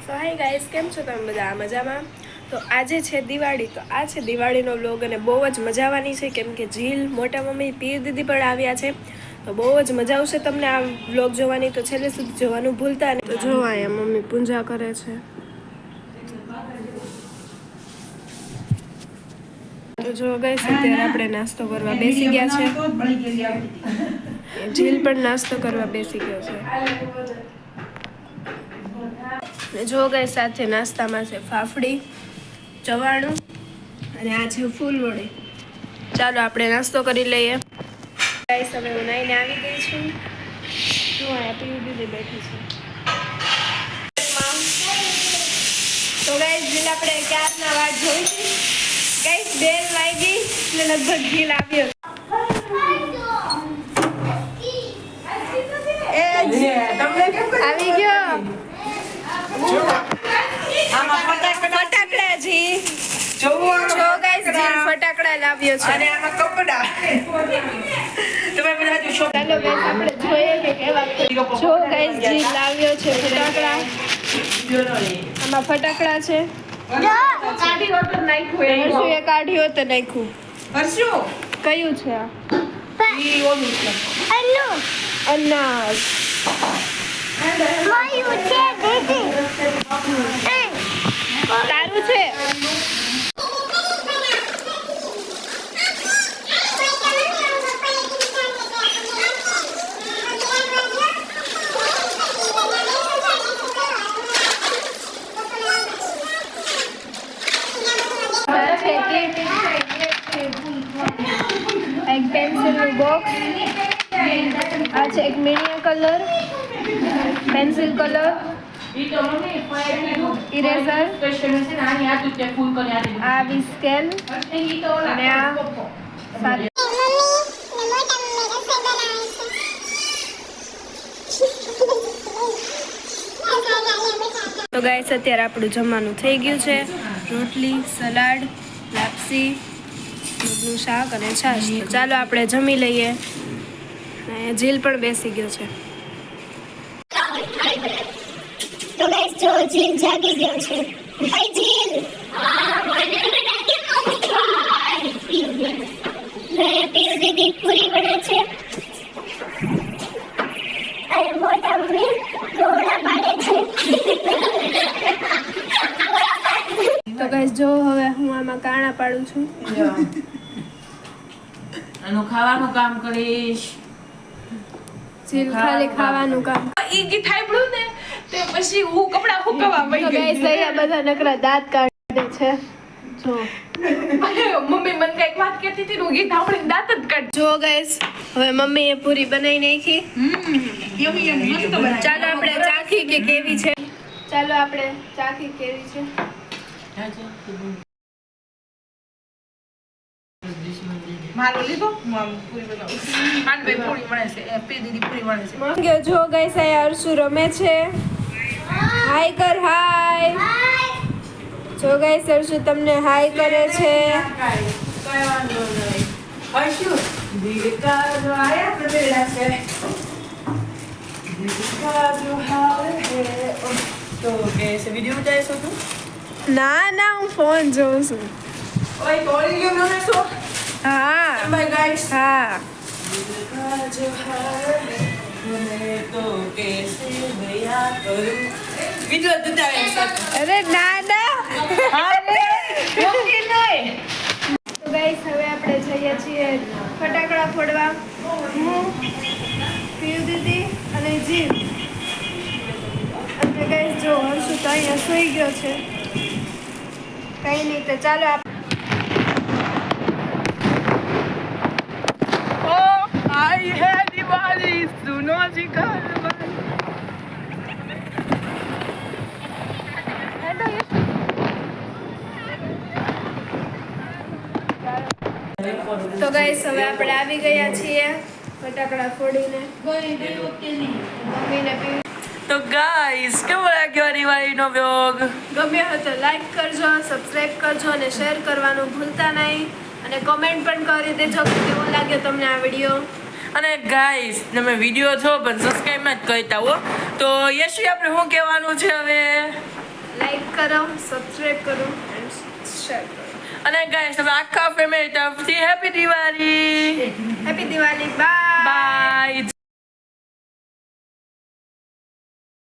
સો hi guys, કેમ છો તમે બધા? મજામાં? તો આજે છે દિવાળી, તો આ છે દિવાળીનો વ્લોગ અને બહુ જ મજા આવવાની છે કેમ કે ઝીલ, મોટા મમ્મી, પીર દીદી પણ આવ્યા છે. તો બહુ જ મજા આવશે તમને આ વ્લોગ જોવાની, તો છેલ્લે સુધી જોવાનું ભૂલતા નહીં. તો જો અહીંયા મમ્મી પૂજા કરે છે. તો જો ગાઈસ અત્યારે આપણે નાસ્તો કરવા બેસી ગયા છે. ઝીલ પણ નાસ્તો કરવા બેસી ગયો છે. જો ગાઈસ સાથે નાસ્તામાં છે ફાફડી, ચવાણું અને આ છે ફૂલવડી. ચાલો આપણે નાસ્તો કરી લઈએ. ગાઈસ હવે હું નાઈને આવી ગઈ છું. જો અહીંયા પીવી દીદી બેઠી છે. તો ગાઈસ ઝીલ આપણે ક્યારના વાટ જોઈ હતી. ગાઈસ બેલ વાગી એટલે લગભગ ઝીલ આવ્યો. આવી ગયો. ફટાકડાજી જો ગાઈસ ઝીલ ફટાકડા લાવ્યો છે અને આમાં કપડા. તમે બધા જો ચાલો ગાઈસ આપણે જોઈએ કે કેવા જો ગાઈસ ઝીલ લાવ્યો છે ફટાકડા. આમાં ફટાકડા છે. કાઢી હોત તો નાખ્યું. હર્ષુ એ કાઢી હોત તો નાખ્યું. હર્ષુ કયું છે આ? ઈ ઓલું છે અનાજ. માયું છે દીદી. તારું છે. એક પેન્સિલનું બોક્સ. આ છે એક media colour, pencil colour, eraser, આ બી સ્કેલ અને આ તો ગાઈસ અત્યારે આપણું જમવાનું થઈ ગયું છે. રોટલી, સલાડ, લાપસી, મગનું શાક અને છાશ. તો ચાલો આપણે જમી લઈએ. ઝીલ પણ બેસી ગયો છે. તો ગાઈસ જો ઝીલ જાગી ગયો છે. ભાઈ ઝીલ પીર દીદી પૂરી બને છે અને મોટા મમ્મી ઘોડા પાડે છે. તો ગાઈસ જો હવે હું આમાં કાણા પાડું છું. આનું ખાવાનું કામ કરીશ. ઝીલ ખાલી ખાવાનું કામ. ઈ ગી થાયબડું ને તે પછી હું કપડા હુકવા તો મળી ગાઈસ અહીંયા બધા નકરા દાંત કાઢે છે. જો મમ્મી મને કઈક વાત કહેતી હતી હું ગીત આપણે દાંત જ કાઢ. જો ગાઈસ હવે મમ્મીએ પૂરી બનાવી નાખી. મસ્ત બને. ચાલો આપણે ચાખી કે કેવી છે. ચાલો આપણે ચાખી કેવી છે. મારો લીધો હું આમ પૂરી બનાવું. આનભાઈ પૂરી મળે છે એ પી દીદી પૂરી મળે છે. મંગ્યો જો ગાઈસ અહીંયા હર્ષુ રમે છે. હાય કર, હાય. જો ગાઈસ હર્ષુ તમને હાય કરે છે. કઈ વાંધો નહીં. હર્ષુ દિલ કા જો આયા પ્રદેડા છે. દિલ કા જો હાલ હે તો કેસે વિડિયો ઉતારે છો તું? ના ના હું ફોન જોઉં છું. ઓય તોડી ગયો મને છો. હા બાય ગાઈસ. હા દિલ કા જો હાલ હે મને તો કેસે બયા કરું. વિડિયો ઉતારે છે. અરે ના ના અરે ઓકે નહીં. તો ગાઈસ હવે આપણે જઈએ છીએ ફટાકડા ફોડવા. હું, પીયુ દીદી અને ઝીલ. અને ગાઈસ જો હર્ષુ તો અહીંયા સૂઈ ગયો છે. કંઈ નહીં, તો ચાલો आई है दिवाली सुनो जी घरवाली. તો ગાઈસ હવે આપણે આવી ગયા છીએ ફટાકડા ફોડીને. મમ્મીને પી. તો ગાઈસ કેવો લાગ્યો દિવાળીનો વ્લોગ? ગમ્યો હોય તો લાઈક કરજો, સબસ્ક્રાઇબ કરજો અને શેર કરવાનું ભૂલતા નહીં. અને કમેન્ટ પણ કરી દેજો કે કેવો લાગ્યો તમને આ વિડીયો. અને ગાઈસ તમે વિડીયો છો પણ સબસ્ક્રાઇબ ન કરતા હો તો યશી આપણે શું કહેવાનું છે હવે? કરો, સબસ્ક્રાઇબ કરો એન્ડ શેર કરો. અને ગાઈસ તમે આખા ફેમિલી તરફથી happy Diwali. Happy Diwali. Bye. By.